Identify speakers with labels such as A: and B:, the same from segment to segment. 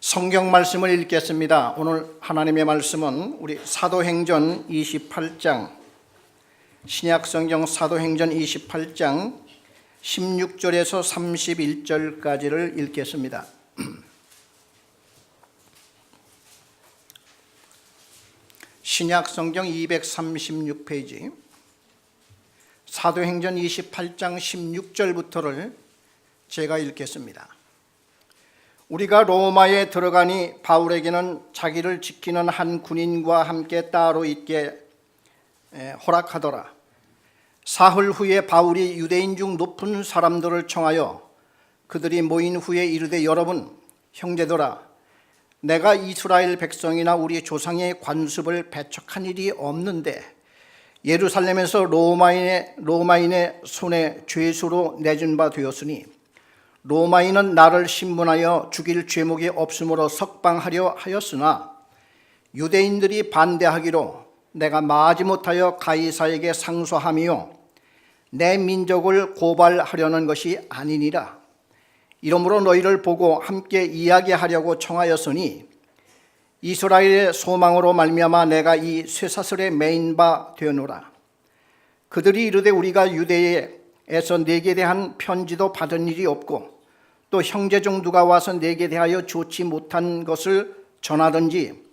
A: 성경 말씀을 읽겠습니다. 오늘 하나님의 말씀은 우리 사도행전 28장, 신약성경 사도행전 28장 16절에서 31절까지를 읽겠습니다. 신약성경 236페이지, 사도행전 28장 16절부터를 제가 읽겠습니다. 우리가 로마에 들어가니 바울에게는 자기를 지키는 한 군인과 함께 따로 있게 허락하더라. 사흘 후에 바울이 유대인 중 높은 사람들을 청하여 그들이 모인 후에 이르되, 여러분 형제들아, 내가 이스라엘 백성이나 우리 조상의 관습을 배척한 일이 없는데 예루살렘에서 로마인의 손에 죄수로 내준 바 되었으니 로마인은 나를 신문하여 죽일 죄목이 없으므로 석방하려 하였으나 유대인들이 반대하기로 내가 마지못하여 가이사에게 상소하며 내 민족을 고발하려는 것이 아니니라. 이러므로 너희를 보고 함께 이야기하려고 청하였으니 이스라엘의 소망으로 말미암아 내가 이 쇠사슬에 매인 바 되노라. 그들이 이르되, 우리가 유대에서 네게 대한 편지도 받은 일이 없고 또 형제 중 누가 와서 네게 대하여 좋지 못한 것을 전하든지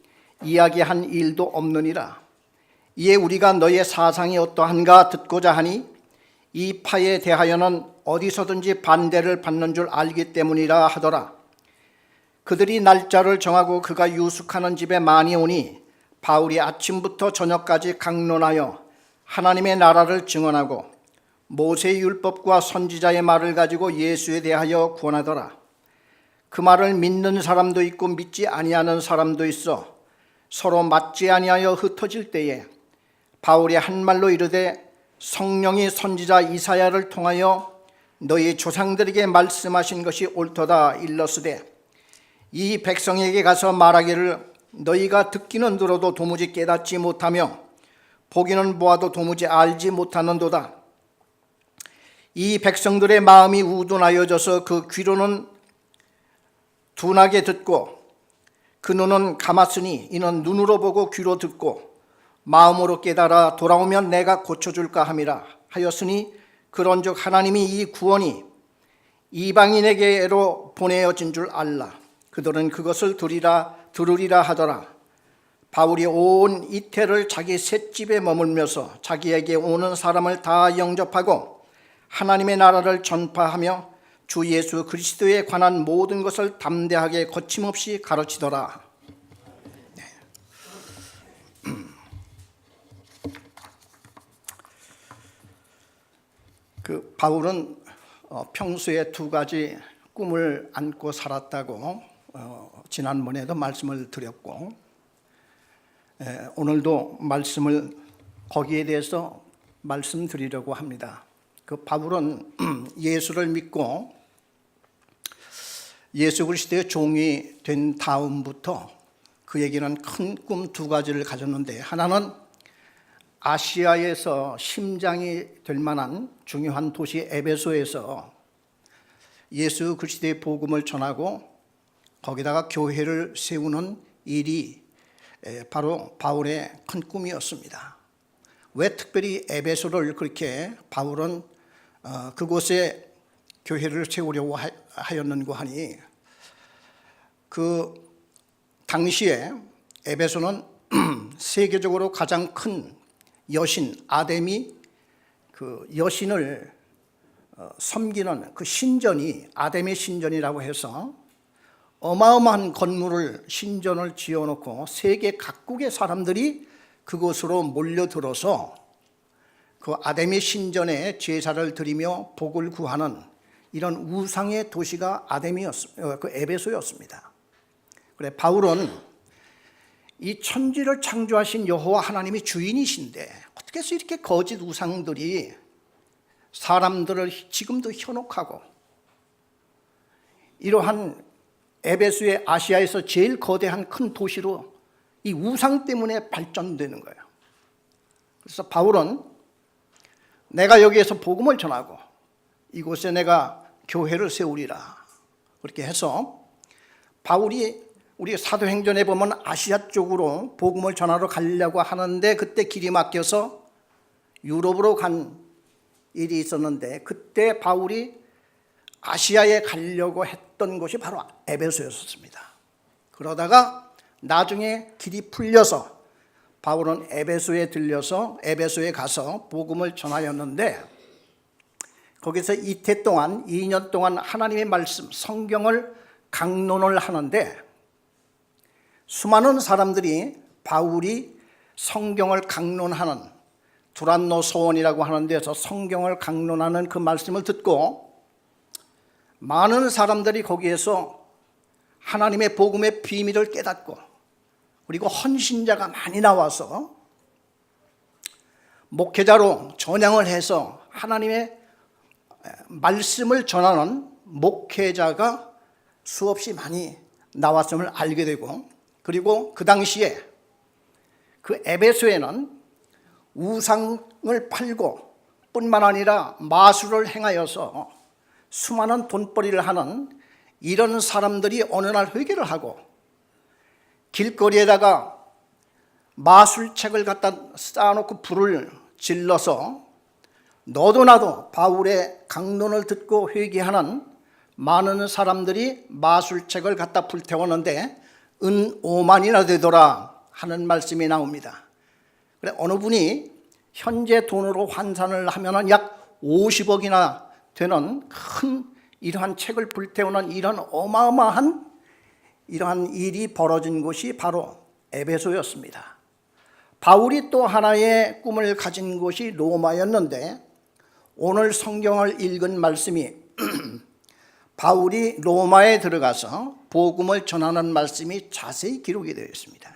A: 이야기한 일도 없느니라. 이에 우리가 너의 사상이 어떠한가 듣고자 하니 이 파에 대하여는 어디서든지 반대를 받는 줄 알기 때문이라 하더라. 그들이 날짜를 정하고 그가 유숙하는 집에 많이 오니 바울이 아침부터 저녁까지 강론하여 하나님의 나라를 증언하고 모세의 율법과 선지자의 말을 가지고 예수에 대하여 권하더라. 그 말을 믿는 사람도 있고 믿지 아니하는 사람도 있어 서로 맞지 아니하여 흩어질 때에 바울이 한 말로 이르되, 성령이 선지자 이사야를 통하여 너희 조상들에게 말씀하신 것이 옳도다 일렀으되, 이 백성에게 가서 말하기를 너희가 듣기는 들어도 도무지 깨닫지 못하며 보기는 보아도 도무지 알지 못하는도다. 이 백성들의 마음이 우둔하여져서 그 귀로는 둔하게 듣고 그 눈은 감았으니 이는 눈으로 보고 귀로 듣고 마음으로 깨달아 돌아오면 내가 고쳐줄까 함이라 하였으니, 그런즉 하나님이 이 구원이 이방인에게로 보내어진 줄 알라. 그들은 그것을 들으리라 하더라. 바울이 온 이태를 자기 셋집에 머물면서 자기에게 오는 사람을 다 영접하고 하나님의 나라를 전파하며 주 예수 그리스도에 관한 모든 것을 담대하게 거침없이 가르치더라. 그 바울은 평소에 두 가지 꿈을 안고 살았다고 지난번에도 말씀을 드렸고, 오늘도 말씀을 거기에 대해서 말씀드리려고 합니다. 그 바울은 예수를 믿고 예수 그리스도의 종이 된 다음부터 그에게는 큰 꿈 두 가지를 가졌는데, 하나는 아시아에서 심장이 될 만한 중요한 도시 에베소에서 예수 그리스도의 복음을 전하고 거기다가 교회를 세우는 일이 바로 바울의 큰 꿈이었습니다. 왜 특별히 에베소를 그렇게 바울은 그곳에 교회를 세우려고 하였는고 하니, 그 당시에 에베소는 세계적으로 가장 큰 여신 아데미, 그 여신을 섬기는 그 신전이 아데미 신전이라고 해서 어마어마한 건물을 신전을 지어놓고 세계 각국의 사람들이 그곳으로 몰려들어서 그 아데미 신전에 제사를 드리며 복을 구하는 이런 우상의 도시가 그 에베소였습니다. 그래, 바울은 이 천지를 창조하신 여호와 하나님이 주인이신데 어떻게 해서 이렇게 거짓 우상들이 사람들을 지금도 현혹하고 이러한 에베소의 아시아에서 제일 거대한 큰 도시로 이 우상 때문에 발전되는 거예요. 그래서 바울은 내가 여기에서 복음을 전하고 이곳에 내가 교회를 세우리라 그렇게 해서 바울이 우리 사도행전에 보면 아시아 쪽으로 복음을 전하러 가려고 하는데 그때 길이 막혀서 유럽으로 간 일이 있었는데 그때 바울이 아시아에 가려고 했던 곳이 바로 에베소였습니다. 그러다가 나중에 길이 풀려서 바울은 에베소에 들려서 에베소에 가서 복음을 전하였는데 거기서 이태 동안 2년 동안 하나님의 말씀 성경을 강론을 하는데 수많은 사람들이 바울이 성경을 강론하는 두란노 소원이라고 하는 데서 성경을 강론하는 그 말씀을 듣고 많은 사람들이 거기에서 하나님의 복음의 비밀을 깨닫고 그리고 헌신자가 많이 나와서 목회자로 전향을 해서 하나님의 말씀을 전하는 목회자가 수없이 많이 나왔음을 알게 되고 그리고 그 당시에 그 에베소에는 우상을 팔고 뿐만 아니라 마술을 행하여서 수많은 돈벌이를 하는 이런 사람들이 어느 날 회개를 하고 길거리에다가 마술책을 갖다 쌓아놓고 불을 질러서 너도 나도 바울의 강론을 듣고 회개하는 많은 사람들이 마술책을 갖다 불태웠는데 은 5만이나 되더라 하는 말씀이 나옵니다. 그래 어느 분이 현재 돈으로 환산을 하면 약 50억이나 되는 큰 이러한 책을 불태우는 이런 어마어마한 이러한 일이 벌어진 곳이 바로 에베소였습니다. 바울이 또 하나의 꿈을 가진 곳이 로마였는데 오늘 성경을 읽은 말씀이 바울이 로마에 들어가서 복음을 전하는 말씀이 자세히 기록이 되어 있습니다.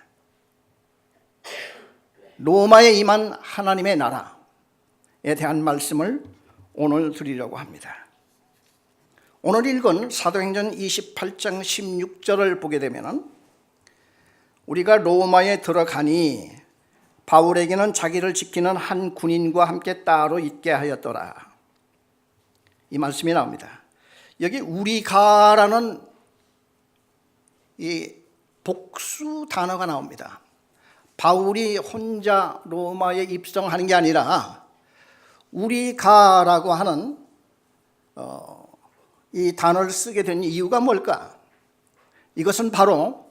A: 로마에 임한 하나님의 나라에 대한 말씀을 오늘 드리려고 합니다. 오늘 읽은 사도행전 28장 16절을 보게 되면 우리가 로마에 들어가니 바울에게는 자기를 지키는 한 군인과 함께 따로 있게 하였더라. 이 말씀이 나옵니다. 여기 우리가라는 이 복수 단어가 나옵니다. 바울이 혼자 로마에 입성하는 게 아니라 우리가라고 하는 이 단어를 쓰게 된 이유가 뭘까? 이것은 바로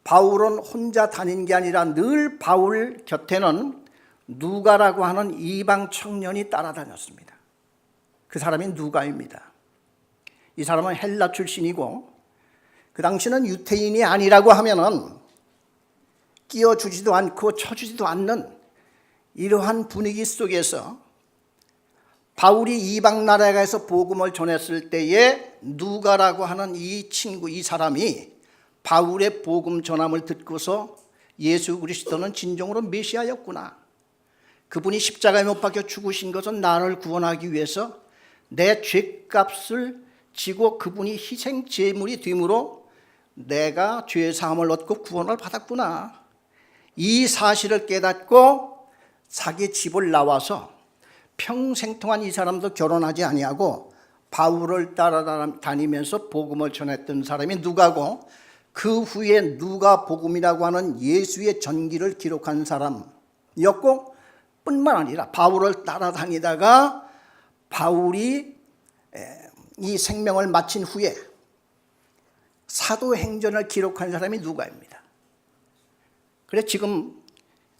A: 바울은 혼자 다닌 게 아니라 늘 바울 곁에는 누가라고 하는 이방 청년이 따라다녔습니다. 그 사람이 누가입니다. 이 사람은 헬라 출신이고 그 당시는 유태인이 아니라고 하면은 끼워주지도 않고 쳐주지도 않는 이러한 분위기 속에서 바울이 이방 나라에 가서 복음을 전했을 때에 누가라고 하는 이 친구, 이 사람이 바울의 복음 전함을 듣고서 예수 그리스도는 진정으로 메시아였구나. 그분이 십자가에 못 박혀 죽으신 것은 나를 구원하기 위해서 내 죄값을 지고 그분이 희생 제물이 됨으로 내가 죄 사함을 얻고 구원을 받았구나. 이 사실을 깨닫고 자기 집을 나와서 평생 동안 이 사람도 결혼하지 아니하고 바울을 따라다니면서 복음을 전했던 사람이 누가고 그 후에 누가복음이라고 하는 예수의 전기를 기록한 사람이었고 뿐만 아니라 바울을 따라다니다가 바울이 이 생명을 마친 후에 사도행전을 기록한 사람이 누가입니다. 그래서 지금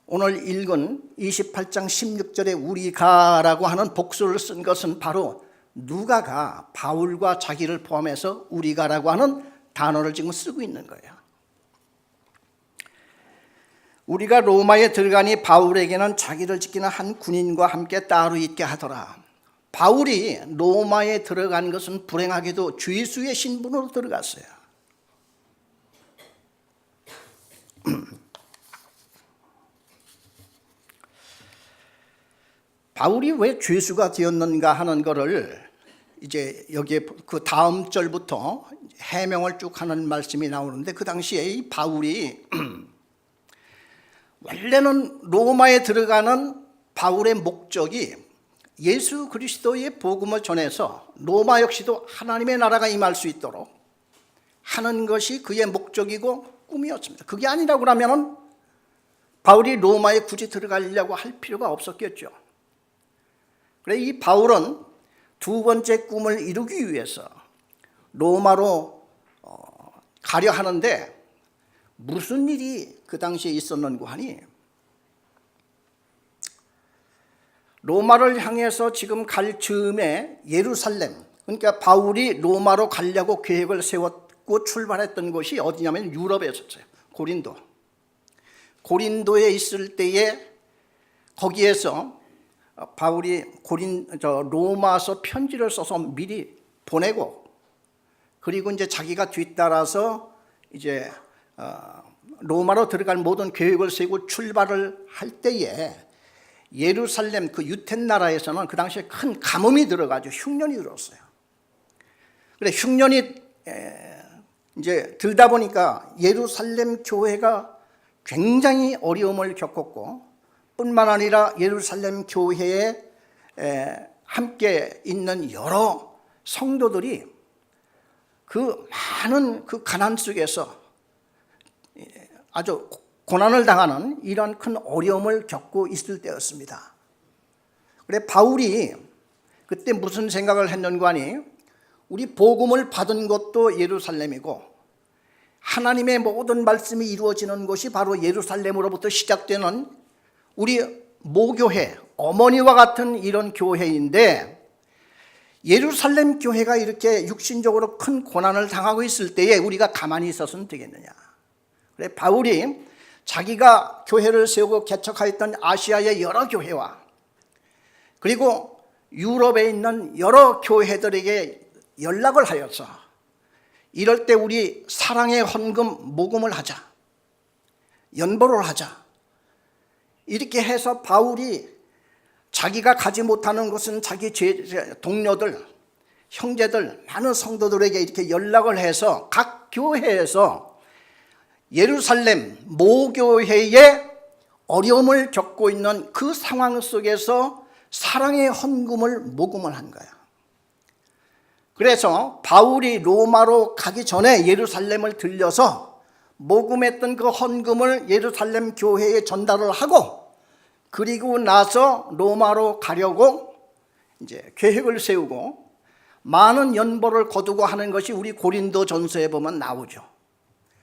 A: 오늘 읽은 28장 16절에 우리가라고 하는 복수를 쓴 것은 바로 누가가 바울과 자기를 포함해서 우리가라고 하는 단어를 지금 쓰고 있는 거예요. 우리가 로마에 들어가니 바울에게는 자기를 지키는 한 군인과 함께 따로 있게 하더라. 바울이 로마에 들어간 것은 불행하게도 죄수의 신분으로 들어갔어요. 바울이 왜 죄수가 되었는가 하는 것을 이제 여기에 그 다음 절부터 해명을 쭉 하는 말씀이 나오는데 그 당시에 이 바울이 원래는 로마에 들어가는 바울의 목적이 예수 그리스도의 복음을 전해서 로마 역시도 하나님의 나라가 임할 수 있도록 하는 것이 그의 목적이고 꿈이었습니다. 그게 아니라고 그러면은 바울이 로마에 굳이 들어가려고 할 필요가 없었겠죠. 그래 이 바울은 두 번째 꿈을 이루기 위해서 로마로 가려 하는데 무슨 일이 그 당시에 있었는고 하니 로마를 향해서 지금 갈 즈음에 예루살렘, 그러니까 바울이 로마로 가려고 계획을 세웠고 출발했던 곳이 어디냐면 유럽에 있었어요. 고린도에 있을 때에 거기에서 바울이 로마서 편지를 써서 미리 보내고 그리고 이제 자기가 뒤따라서 이제 로마로 들어갈 모든 계획을 세우고 출발을 할 때에 예루살렘 그 유태 나라에서는 그 당시에 큰 가뭄이 들어가지고 흉년이 들었어요. 그래 흉년이 이제 들다 보니까 예루살렘 교회가 굉장히 어려움을 겪었고 뿐만 아니라 예루살렘 교회에 함께 있는 여러 성도들이 그 많은 그 가난 속에서 아주 고난을 당하는 이런 큰 어려움을 겪고 있을 때였습니다. 그래 바울이 그때 무슨 생각을 했는가 하니 우리 복음을 받은 것도 예루살렘이고 하나님의 모든 말씀이 이루어지는 곳이 바로 예루살렘으로부터 시작되는 우리 모교회, 어머니와 같은 이런 교회인데 예루살렘 교회가 이렇게 육신적으로 큰 고난을 당하고 있을 때에 우리가 가만히 있어서는 되겠느냐. 그래 바울이 자기가 교회를 세우고 개척하였던 아시아의 여러 교회와 그리고 유럽에 있는 여러 교회들에게 연락을 하여서 이럴 때 우리 사랑의 헌금 모금을 하자, 연보를 하자. 이렇게 해서 바울이 자기가 가지 못하는 것은 자기 동료들, 형제들, 많은 성도들에게 이렇게 연락을 해서 각 교회에서 예루살렘 모교회의 어려움을 겪고 있는 그 상황 속에서 사랑의 헌금을 모금을 한 거야. 그래서 바울이 로마로 가기 전에 예루살렘을 들려서 모금했던 그 헌금을 예루살렘 교회에 전달을 하고 그리고 나서 로마로 가려고 이제 계획을 세우고 많은 연보를 거두고 하는 것이 우리 고린도 전서에 보면 나오죠.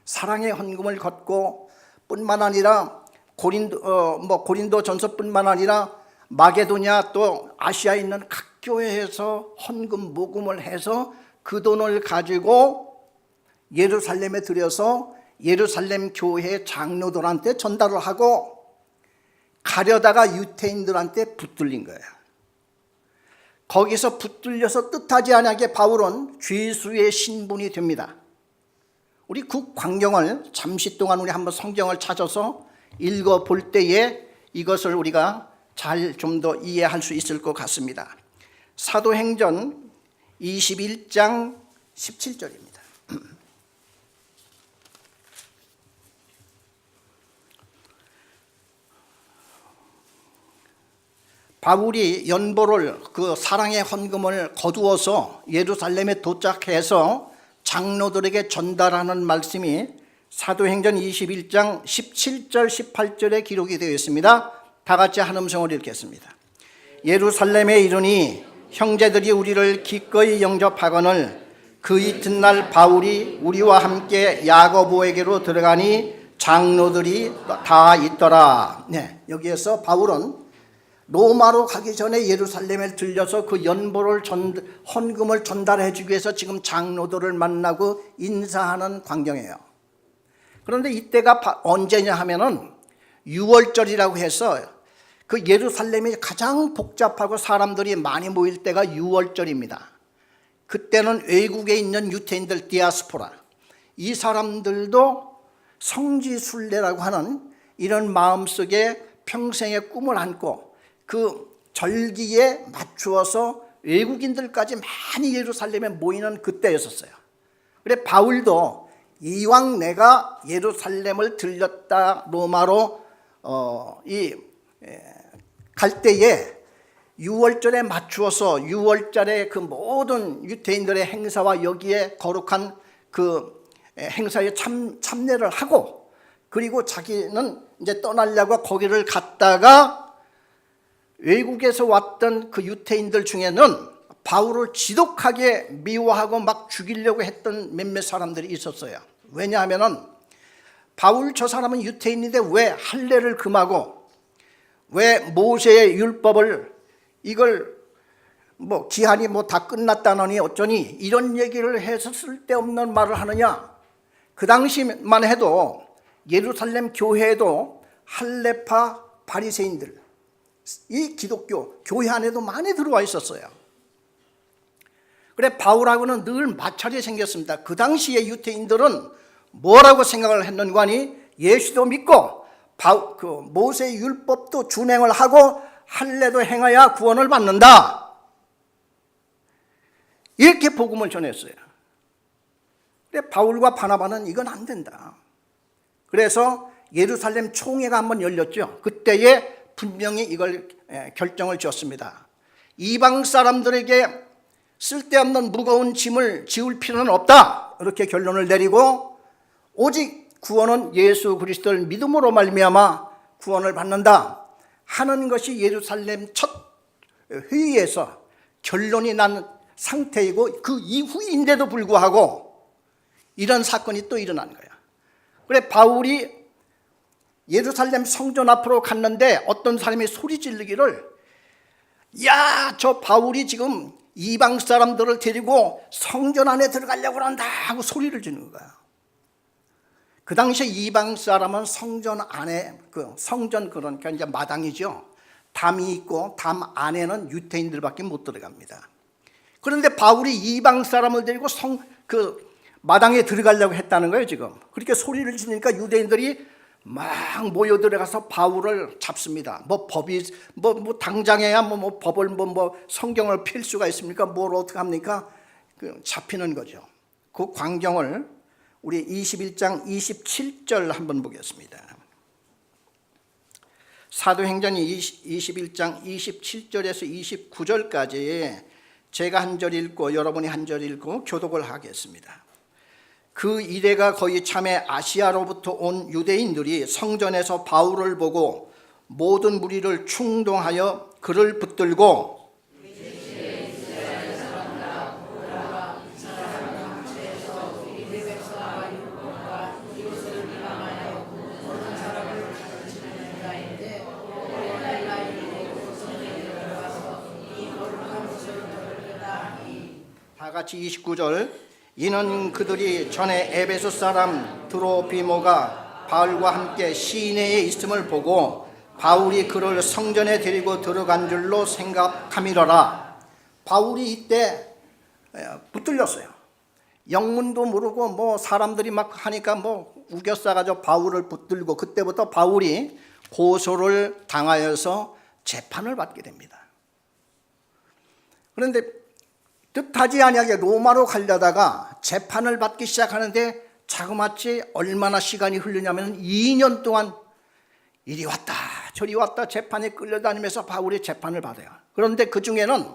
A: 사랑의 헌금을 걷고 뿐만 아니라 고린도 전서뿐만 아니라 마게도냐 또 아시아에 있는 각 교회에서 헌금 모금을 해서 그 돈을 가지고 예루살렘에 들여서 예루살렘 교회 장로들한테 전달을 하고 가려다가 유태인들한테 붙들린 거예요. 거기서 붙들려서 뜻하지 않게 바울은 죄수의 신분이 됩니다. 우리 그 광경을 잠시 동안 우리 한번 성경을 찾아서 읽어볼 때에 이것을 우리가 잘 좀 더 이해할 수 있을 것 같습니다. 사도행전 21장 17절입니다. 바울이 연보를 그 사랑의 헌금을 거두어서 예루살렘에 도착해서 장로들에게 전달하는 말씀이 사도행전 21장 17절 18절에 기록이 되어 있습니다. 다 같이 한 음성을 읽겠습니다. 예루살렘에 이르니 형제들이 우리를 기꺼이 영접하거늘 그 이튿날 바울이 우리와 함께 야고보에게로 들어가니 장로들이 다 있더라. 네, 여기에서 바울은 로마로 가기 전에 예루살렘에 들려서 그 연보를 헌금을 전달해 주기 위해서 지금 장로들을 만나고 인사하는 광경이에요. 그런데 이때가 언제냐 하면은 6월절이라고 해서 그 예루살렘이 가장 복잡하고 사람들이 많이 모일 때가 6월절입니다. 그때는 외국에 있는 유태인들 디아스포라, 이 사람들도 성지순례라고 하는 이런 마음속에 평생의 꿈을 안고 그 절기에 맞추어서 외국인들까지 많이 예루살렘에 모이는 그때였었어요. 그래 바울도 이왕 내가 예루살렘을 들렸다 로마로 갈 때에 6월절에 맞추어서 6월절에 그 모든 유태인들의 행사와 여기에 거룩한 그 행사에 참여를 하고, 그리고 자기는 이제 떠나려고 거기를 갔다가 외국에서 왔던 그 유대인들 중에는 바울을 지독하게 미워하고 막 죽이려고 했던 몇몇 사람들이 있었어요. 왜냐하면은 바울 저 사람은 유대인인데 왜 할례를 금하고 왜 모세의 율법을 이걸 뭐 기한이 뭐 다 끝났다느니 어쩌니 이런 얘기를 해서 쓸데없는 말을 하느냐. 그 당시만 해도 예루살렘 교회에도 할례파 바리새인들, 이 기독교 교회 안에도 많이 들어와 있었어요. 그래 바울하고는 늘 마찰이 생겼습니다. 그 당시에 유대인들은 뭐라고 생각을 했는가 하니 예수도 믿고 그 모세의 율법도 준행을 하고 할례도 행해야 구원을 받는다, 이렇게 복음을 전했어요. 그래 바울과 바나바는 이건 안 된다. 그래서 예루살렘 총회가 한번 열렸죠. 그때에 분명히 이걸 결정을 지었습니다. 이방 사람들에게 쓸데없는 무거운 짐을 지울 필요는 없다, 이렇게 결론을 내리고 오직 구원은 예수 그리스도를 믿음으로 말미암아 구원을 받는다 하는 것이 예루살렘 첫 회의에서 결론이 난 상태이고, 그 이후인데도 불구하고 이런 사건이 또 일어난 거야. 그래 바울이 예루살렘 성전 앞으로 갔는데 어떤 사람이 소리 지르기를, 야, 저 바울이 지금 이방 사람들을 데리고 성전 안에 들어가려고 한다 하고 소리를 지르는 거야. 그 당시에 이방 사람은 성전 안에, 그 성전 그러니까 이제 마당이죠. 담이 있고 담 안에는 유대인들밖에 못 들어갑니다. 그런데 바울이 이방 사람을 데리고 그 마당에 들어가려고 했다는 거예요 지금. 그렇게 소리를 지르니까 유대인들이 막 모여 들어가서 바울을 잡습니다. 뭐 법이 뭐 당장에야 뭐 법을 뭐 성경을 필 수가 있습니까? 뭘 어떻게 합니까? 잡히는 거죠. 그 광경을 우리 21장 27절 한번 보겠습니다. 사도행전 21장 27절에서 29절까지 제가 한 절 읽고 여러분이 한 절 읽고 교독을 하겠습니다. 그 이래가 거의 참에 아시아로부터 온 유대인들이 성전에서 바울을 보고 모든 무리를 충동하여 그를 붙들고 다 같이 29절, 이는 그들이 전에 에베소 사람 드로피모가 바울과 함께 시내에 있음을 보고 바울이 그를 성전에 데리고 들어간 줄로 생각함이러라. 바울이 이때 붙들렸어요. 영문도 모르고 뭐 사람들이 막 하니까 뭐 우겨싸가지고 바울을 붙들고, 그때부터 바울이 고소를 당하여서 재판을 받게 됩니다. 그런데 뜻하지 아니하게 로마로 가려다가 재판을 받기 시작하는데 자그마치 얼마나 시간이 흐르냐면 2년 동안 이리 왔다 저리 왔다 재판에 끌려다니면서 바울이 재판을 받아요. 그런데 그 중에는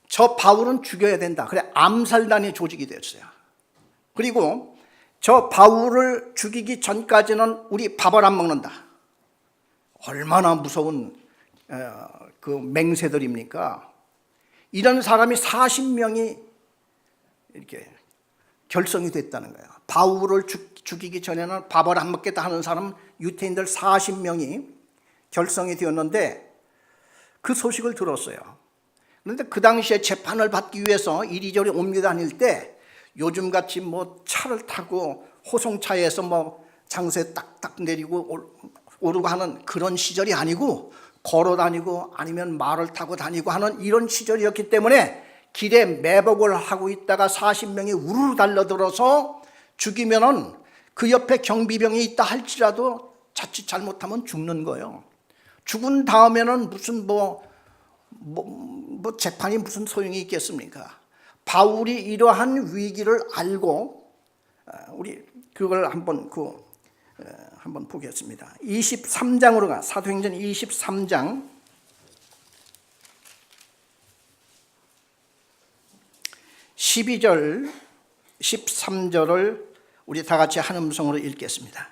A: 저 바울은 죽여야 된다, 그래 암살단이 조직이 됐어요. 그리고 저 바울을 죽이기 전까지는 우리 밥을 안 먹는다. 얼마나 무서운 그 맹세들입니까? 이런 사람이 40명이 이렇게 결성이 됐다는 거예요. 바울을 죽이기 전에는 밥을 안 먹겠다 하는 사람 유대인들 40명이 결성이 되었는데 그 소식을 들었어요. 그런데 그 당시에 재판을 받기 위해서 이리저리 옮겨 다닐 때 요즘같이 뭐 차를 타고 호송차에서 뭐 장소에 딱딱 내리고 오르고 하는 그런 시절이 아니고 걸어 다니고 아니면 말을 타고 다니고 하는 이런 시절이었기 때문에 길에 매복을 하고 있다가 40명이 우르르 달려들어서 죽이면은 그 옆에 경비병이 있다 할지라도 자칫 잘못하면 죽는 거예요. 죽은 다음에는 무슨 뭐 재판이 무슨 소용이 있겠습니까? 바울이 이러한 위기를 알고 우리 그걸 한번 보겠습니다. 23장으로 가. 사도행전 23장 12절 13절을 우리 다 같이 한 음성으로 읽겠습니다.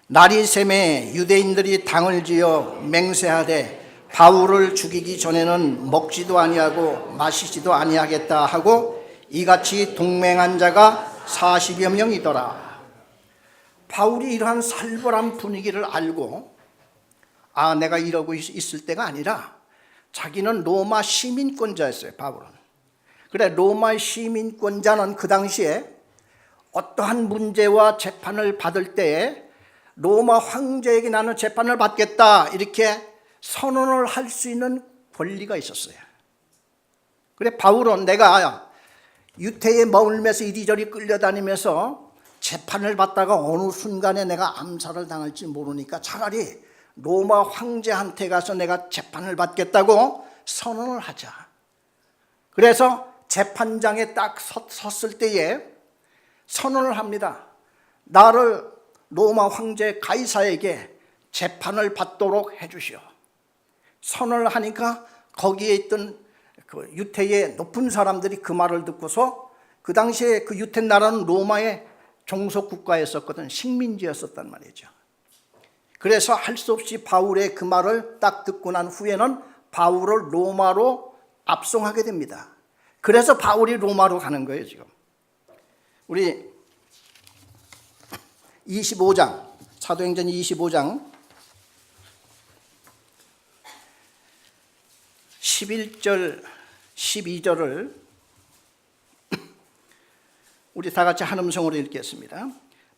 A: 날이 새매 유대인들이 당을 지어 맹세하되 바울을 죽이기 전에는 먹지도 아니하고 마시지도 아니하겠다 하고 이같이 동맹한 자가 40여 명이더라. 바울이 이러한 살벌한 분위기를 알고 내가 이러고 있을 때가 아니라 자기는 로마 시민권자였어요. 바울은. 그래, 로마의 시민권자는 그 당시에 어떠한 문제와 재판을 받을 때에 로마 황제에게 나는 재판을 받겠다 이렇게 선언을 할 수 있는 권리가 있었어요. 그래, 바울은 내가 유태에 머물면서 이리저리 끌려다니면서 재판을 받다가 어느 순간에 내가 암살을 당할지 모르니까 차라리 로마 황제한테 가서 내가 재판을 받겠다고 선언을 하자. 그래서 재판장에 딱 섰을 때에 선언을 합니다. 나를 로마 황제 가이사에게 재판을 받도록 해주시오. 선언을 하니까 거기에 있던 그 유태의 높은 사람들이 그 말을 듣고서 그 당시에 그 유태 나라는 로마의 종속 국가였었거든. 식민지였었단 말이죠. 그래서 할 수 없이 바울의 그 말을 딱 듣고 난 후에는 바울을 로마로 압송하게 됩니다. 그래서 바울이 로마로 가는 거예요. 지금 우리 25장 사도행전 25장 11절 12절을 우리 다 같이 한 음성으로 읽겠습니다.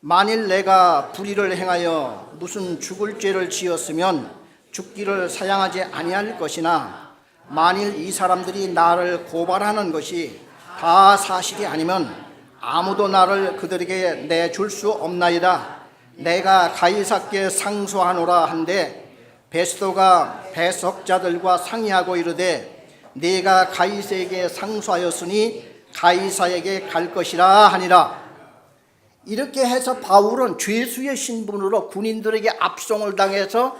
A: 만일 내가 불의를 행하여 무슨 죽을 죄를 지었으면 죽기를 사양하지 아니할 것이나 만일 이 사람들이 나를 고발하는 것이 다 사실이 아니면 아무도 나를 그들에게 내줄 수 없나이다. 내가 가이사께 상소하노라 한데 베스도가 배석자들과 상의하고 이르되 네가 가이사에게 상소하였으니 가이사에게 갈 것이라 하니라. 이렇게 해서 바울은 죄수의 신분으로 군인들에게 압송을 당해서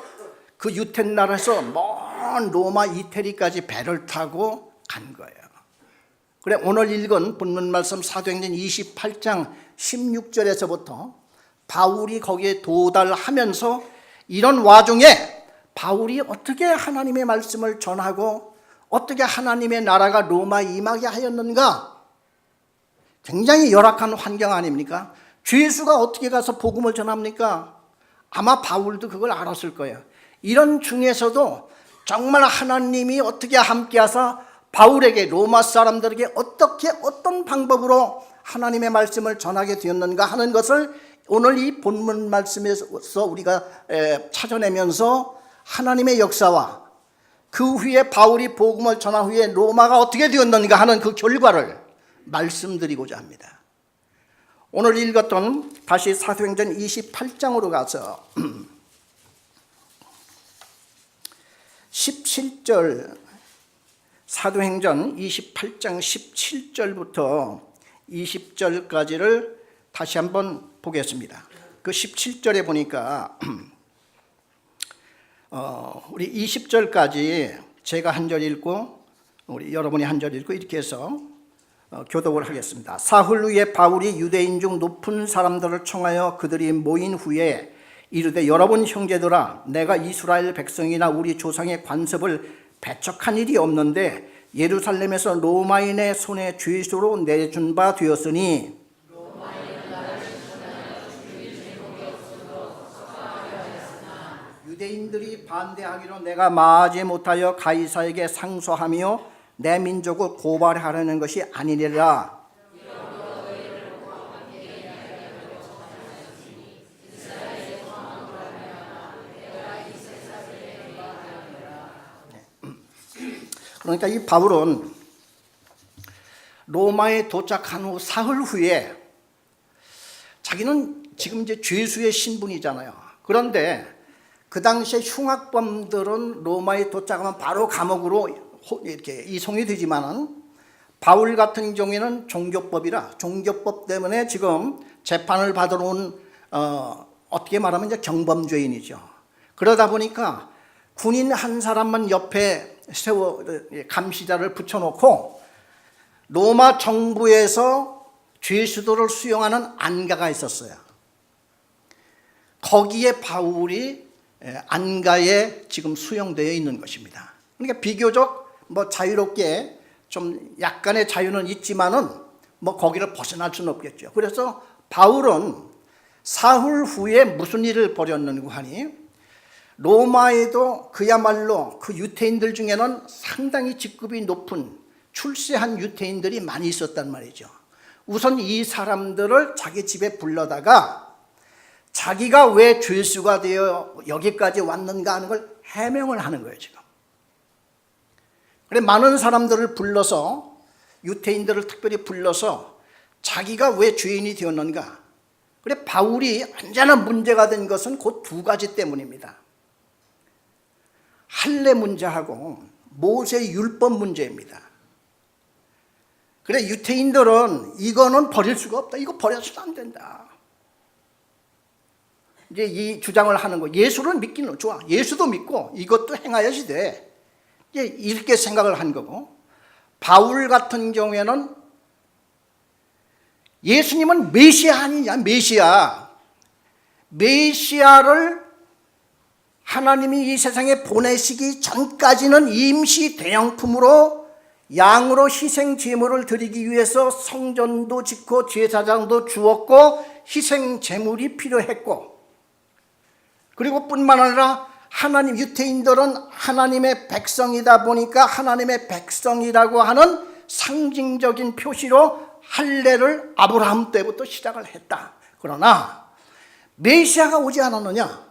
A: 그 유태나라에서 먼 로마 이태리까지 배를 타고 간 거예요. 그래, 오늘 읽은 본문 말씀 사도행전 28장 16절에서부터 바울이 거기에 도달하면서 이런 와중에 바울이 어떻게 하나님의 말씀을 전하고 어떻게 하나님의 나라가 로마에 임하게 하였는가? 굉장히 열악한 환경 아닙니까? 죄수가 어떻게 가서 복음을 전합니까? 아마 바울도 그걸 알았을 거예요. 이런 중에서도 정말 하나님이 어떻게 함께하사 바울에게 로마 사람들에게 어떻게 어떤 방법으로 하나님의 말씀을 전하게 되었는가 하는 것을 오늘 이 본문 말씀에서 우리가 찾아내면서 하나님의 역사와 그 후에 바울이 복음을 전한 후에 로마가 어떻게 되었는가 하는 그 결과를 말씀드리고자 합니다. 오늘 읽었던 다시 사도행전 28장으로 가서 17절 사도행전 28장 17절부터 20절까지를 다시 한번 보겠습니다. 그 17절에 보니까 우리 20절까지 제가 한 절 읽고 우리 여러분이 한 절 읽고 이렇게 해서 교독을 하겠습니다. 사흘 후에 바울이 유대인 중 높은 사람들을 청하여 그들이 모인 후에 이르되 여러분 형제들아 내가 이스라엘 백성이나 우리 조상의 관습을 배척한 일이 없는데 예루살렘에서 로마인의 손에 죄수로 내준 바 되었으니 유대인들이 반대하기로 내가 마하지 못하여 가이사에게 상소하며 내 민족을 고발하려는 것이 아니니라. 그러니까 이 바울은 로마에 도착한 후 사흘 후에 자기는 지금 이제 죄수의 신분이잖아요. 그런데 그 당시에 흉악범들은 로마에 도착하면 바로 감옥으로 이렇게 이송이 되지만은 바울 같은 경우에는 종교법 때문에 지금 재판을 받으러 온 어떻게 말하면 이제 경범죄인이죠. 그러다 보니까 군인 한 사람만 옆에 세워 감시자를 붙여놓고 로마 정부에서 죄수도를 수용하는 안가가 있었어요. 거기에 바울이 안가에 지금 수용되어 있는 것입니다. 그러니까 비교적 자유롭게 좀 약간의 자유는 있지만은 거기를 벗어날 수는 없겠죠. 그래서 바울은 사흘 후에 무슨 일을 벌였는고 하니, 로마에도 그야말로 그 유태인들 중에는 상당히 직급이 높은 출세한 유태인들이 많이 있었단 말이죠. 우선 이 사람들을 자기 집에 불러다가 자기가 왜 죄수가 되어 여기까지 왔는가 하는 걸 해명을 하는 거예요, 지금. 그래, 많은 사람들을 불러서, 유태인들을 특별히 불러서 자기가 왜 죄인이 되었는가. 그래, 바울이 언제나 문제가 된 것은 그 두 가지 때문입니다. 할례 문제하고 모세 율법 문제입니다. 그래, 유태인들은 이거는 버릴 수가 없다. 이거 버려서는 안 된다. 이제 이 주장을 하는 거. 예수를 믿기는 좋아. 예수도 믿고 이것도 행하여야지 돼. 이제 이렇게 생각을 한 거고, 바울 같은 경우에는 예수님은 메시아 아니냐, 메시아. 메시아를 하나님이 이 세상에 보내시기 전까지는 임시 대형품으로 양으로 희생 제물을 드리기 위해서 성전도 짓고 제사장도 주었고 희생 제물이 필요했고, 그리고 뿐만 아니라 하나님, 유태인들은 하나님의 백성이다 보니까 하나님의 백성이라고 하는 상징적인 표시로 할례를 아브라함 때부터 시작을 했다. 그러나 메시아가 오지 않았느냐?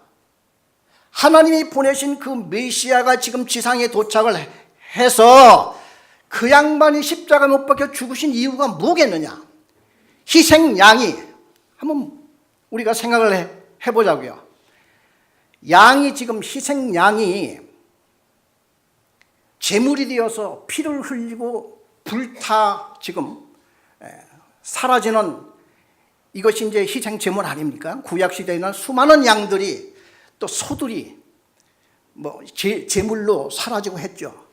A: 하나님이 보내신 그 메시아가 지금 지상에 도착을 해서 그 양반이 십자가 못 박혀 죽으신 이유가 뭐겠느냐? 희생양이, 한번 우리가 생각을 해보자고요. 양이, 지금 희생양이 제물이 되어서 피를 흘리고 불타 지금 사라지는, 이것이 이제 희생 제물 아닙니까? 구약 시대에는 수많은 양들이, 또 소들이 제물로 사라지고 했죠.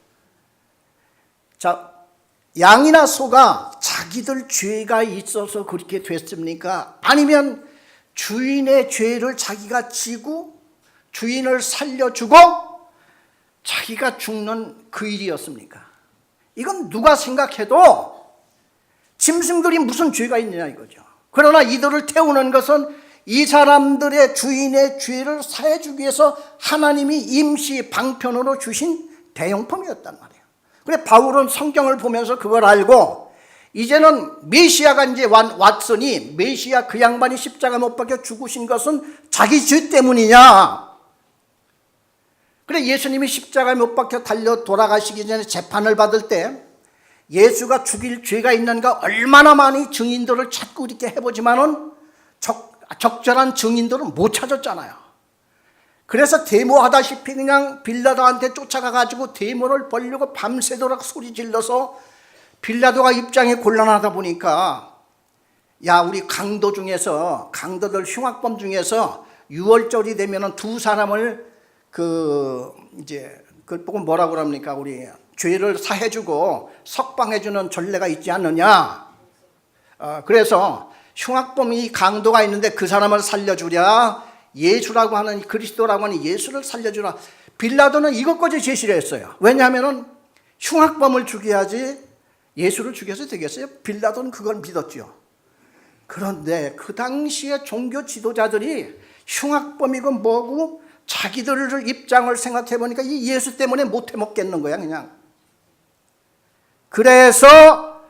A: 자, 양이나 소가 자기들 죄가 있어서 그렇게 됐습니까? 아니면 주인의 죄를 자기가 지고 주인을 살려주고 자기가 죽는 그 일이었습니까? 이건 누가 생각해도 짐승들이 무슨 죄가 있느냐 이거죠. 그러나 이들을 태우는 것은 이 사람들의 주인의 죄를 사해주기 위해서 하나님이 임시 방편으로 주신 대용품이었단 말이에요. 그래, 바울은 성경을 보면서 그걸 알고, 이제는 메시아가 이제 왔으니, 메시아 그 양반이 십자가 못 박혀 죽으신 것은 자기 죄 때문이냐? 그래, 예수님이 십자가에 못 박혀 달려 돌아가시기 전에 재판을 받을 때 예수가 죽일 죄가 있는가 얼마나 많이 증인들을 찾고 이렇게 해보지만은 적절한 증인들은 못 찾았잖아요. 그래서 데모하다시피 그냥 빌라도한테 쫓아가가지고 데모를 벌려고 밤새도록 소리 질러서, 빌라도가 입장이 곤란하다 보니까, 야, 우리 강도들 흉악범 중에서 6월절이 되면은 두 사람을 그걸 보고 뭐라고 그럽니까? 우리 죄를 사해주고 석방해주는 전례가 있지 않느냐? 그래서 흉악범이 강도가 있는데 그 사람을 살려주랴, 예수라고 하는, 그리스도라고 하는 예수를 살려주라. 빌라도는 이것까지 제시를 했어요. 왜냐하면 흉악범을 죽여야지 예수를 죽여서 되겠어요? 빌라도는 그걸 믿었죠. 그런데 그 당시에 종교 지도자들이 흉악범이고 뭐고 자기들 입장을 생각해 보니까 이 예수 때문에 못 해먹겠는 거야, 그냥. 그래서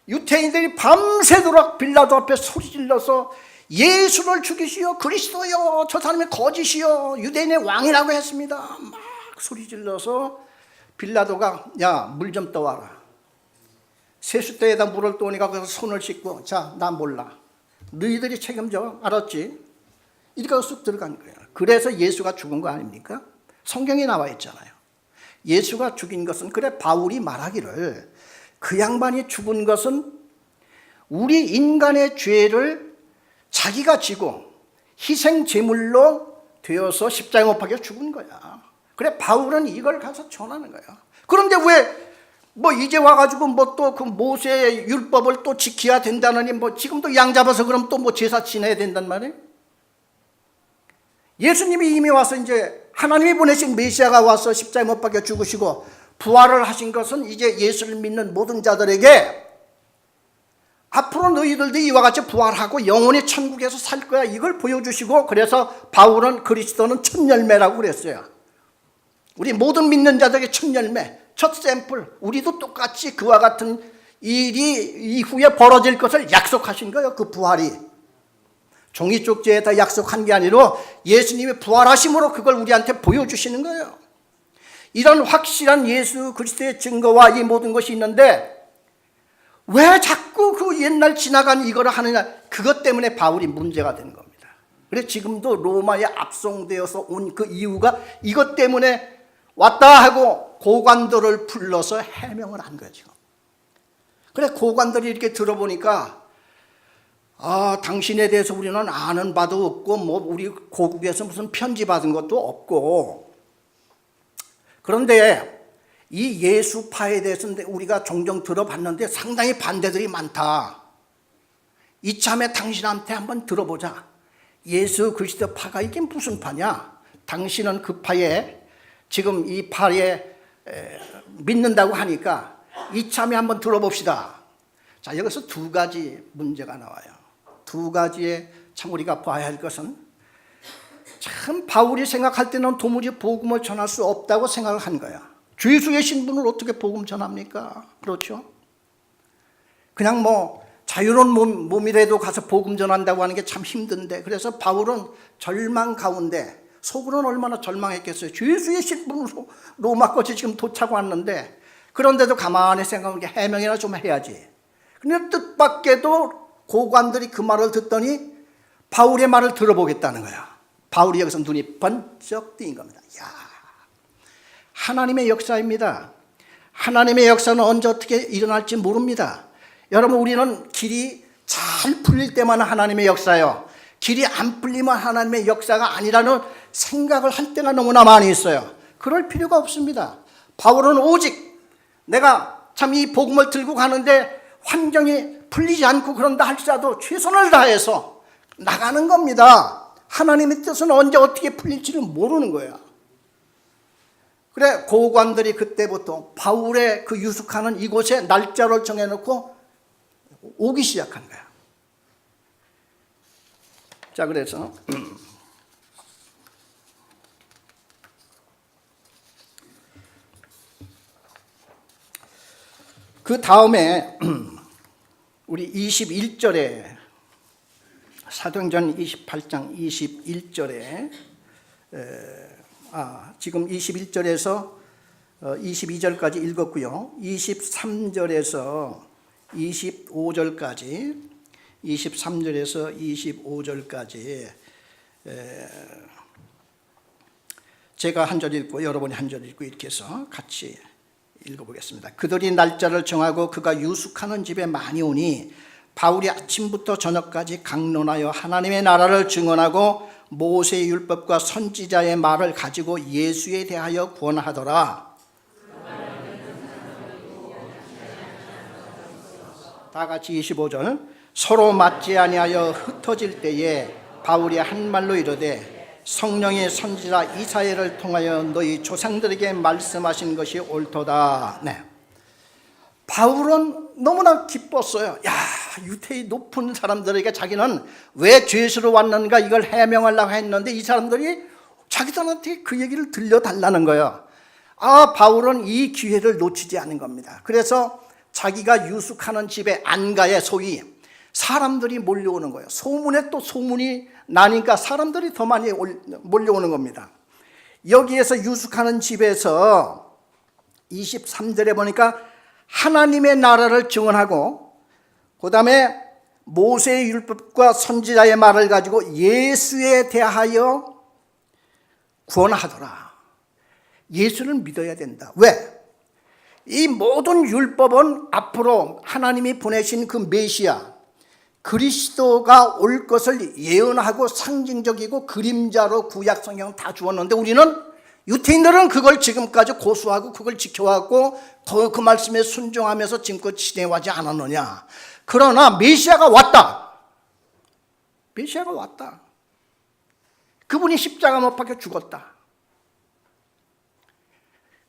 A: 유태인들이 밤새도록 빌라도 앞에 소리 질러서 예수를 죽이시오, 그리스도요, 저 사람이 거짓이요, 유대인의 왕이라고 했습니다. 막 소리 질러서 빌라도가, 야, 물 좀 떠와라. 세숫대에다 물을 떠오니까 거기서 손을 씻고, 자, 나 몰라, 너희들이 책임져, 알았지? 이렇게 쑥 들어간 거예요. 그래서 예수가 죽은 거 아닙니까? 성경에 나와 있잖아요. 예수가 죽인 것은, 그래, 바울이 말하기를 그 양반이 죽은 것은 우리 인간의 죄를 자기가 지고 희생 제물로 되어서 십자가에 못 박혀 죽은 거야. 그래, 바울은 이걸 가서 전하는 거야. 그런데 왜 뭐 이제 와가지고 뭐 또 그 모세의 율법을 또 지켜야 된다느니 뭐 지금도 양 잡아서 그럼 또 뭐 제사 지내야 된단 말이에요. 예수님이 이미 와서 이제 하나님이 보내신 메시아가 와서 십자가에 못 박혀 죽으시고 부활을 하신 것은 이제 예수를 믿는 모든 자들에게 앞으로 너희들도 이와 같이 부활하고 영원히 천국에서 살 거야, 이걸 보여주시고, 그래서 바울은 그리스도는 첫 열매라고 그랬어요. 우리 모든 믿는 자들에게 첫 열매, 첫 샘플. 우리도 똑같이 그와 같은 일이 이후에 벌어질 것을 약속하신 거예요. 그 부활이 종이 쪽지에다 약속한 게 아니라 예수님이 부활하심으로 그걸 우리한테 보여주시는 거예요. 이런 확실한 예수 그리스도의 증거와 이 모든 것이 있는데 왜 자꾸 그 옛날 지나간 이거를 하느냐? 그것 때문에 바울이 문제가 되는 겁니다. 그래서 지금도 로마에 압송되어서 온 그 이유가 이것 때문에 왔다 하고 고관들을 불러서 해명을 한 거예요. 지금. 그래 고관들이 이렇게 들어보니까 당신에 대해서 우리는 아는 바도 없고 뭐 우리 고국에서 무슨 편지 받은 것도 없고, 그런데 이 예수파에 대해서는 우리가 종종 들어봤는데 상당히 반대들이 많다. 이참에 당신한테 한번 들어보자. 예수 그리스도 파가 이게 무슨 파냐? 당신은 그 파에 지금 이 파에 믿는다고 하니까 이참에 한번 들어봅시다. 자, 여기서 두 가지 문제가 나와요. 두 가지에 참 우리가 봐야 할 것은, 참 바울이 생각할 때는 도무지 복음을 전할 수 없다고 생각을 한 거야. 주 예수의 신분을 어떻게 복음 전합니까? 그렇죠? 그냥 뭐 자유로운 몸이라도 가서 복음 전한다고 하는 게 참 힘든데, 그래서 바울은 절망 가운데, 속으로는 얼마나 절망했겠어요. 주 예수의 신분으로 로마까지 지금 도착 왔는데, 그런데도 가만히 생각하는 게 해명이나 좀 해야지. 근데 뜻밖에도 고관들이 그 말을 듣더니 바울의 말을 들어보겠다는 거야. 바울이 여기서 눈이 번쩍 뜨인 겁니다. 야, 하나님의 역사입니다. 하나님의 역사는 언제 어떻게 일어날지 모릅니다. 여러분, 우리는 길이 잘 풀릴 때만 하나님의 역사예요. 길이 안 풀리면 하나님의 역사가 아니라는 생각을 할 때가 너무나 많이 있어요. 그럴 필요가 없습니다. 바울은 오직 내가 참 이 복음을 들고 가는데 환경이 풀리지 않고 그런다 할지라도 최선을 다해서 나가는 겁니다. 하나님의 뜻은 언제 어떻게 풀릴지를 모르는 거야. 그래 고관들이 그때부터 바울의 그 유숙하는 이곳에 날짜를 정해놓고 오기 시작한 거야. 자, 그래서 그 다음에 우리 21절에 사도행전 28장 21절에 지금 21절에서 22절까지 읽었고요. 23절에서 25절까지 23절에서 25절까지 제가 한 절 읽고 여러분이 한 절 읽고 이렇게 해서 같이 읽어보겠습니다. 그들이 날짜를 정하고 그가 유숙하는 집에 많이 오니 바울이 아침부터 저녁까지 강론하여 하나님의 나라를 증언하고 모세의 율법과 선지자의 말을 가지고 예수에 대하여 구원하더라. 다 같이 25절. 서로 맞지 아니하여 흩어질 때에 바울이 한 말로 이르되 성령의 선지자 이사야를 통하여 너희 조상들에게 말씀하신 것이 옳도다. 네. 바울은 너무나 기뻤어요. 야, 유태의 높은 사람들에게 자기는 왜 죄수로 왔는가 이걸 해명하려고 했는데 이 사람들이 자기들한테 그 얘기를 들려달라는 거예요. 바울은 이 기회를 놓치지 않은 겁니다. 그래서 자기가 유숙하는 집에 안가에 소위 사람들이 몰려오는 거예요. 소문에 또 소문이 나니까 사람들이 더 많이 몰려오는 겁니다. 여기에서 유숙하는 집에서 23절에 보니까 하나님의 나라를 증언하고 그 다음에 모세의 율법과 선지자의 말을 가지고 예수에 대하여 구원하더라. 예수를 믿어야 된다. 왜? 이 모든 율법은 앞으로 하나님이 보내신 그 메시아 그리스도가 올 것을 예언하고 상징적이고 그림자로 구약 성경 다 주었는데 우리는 유태인들은 그걸 지금까지 고수하고 그걸 지켜왔고 그 말씀에 순종하면서 지금껏 지내와지 않았느냐. 그러나 메시아가 왔다. 메시아가 왔다. 그분이 십자가 못 박혀 죽었다.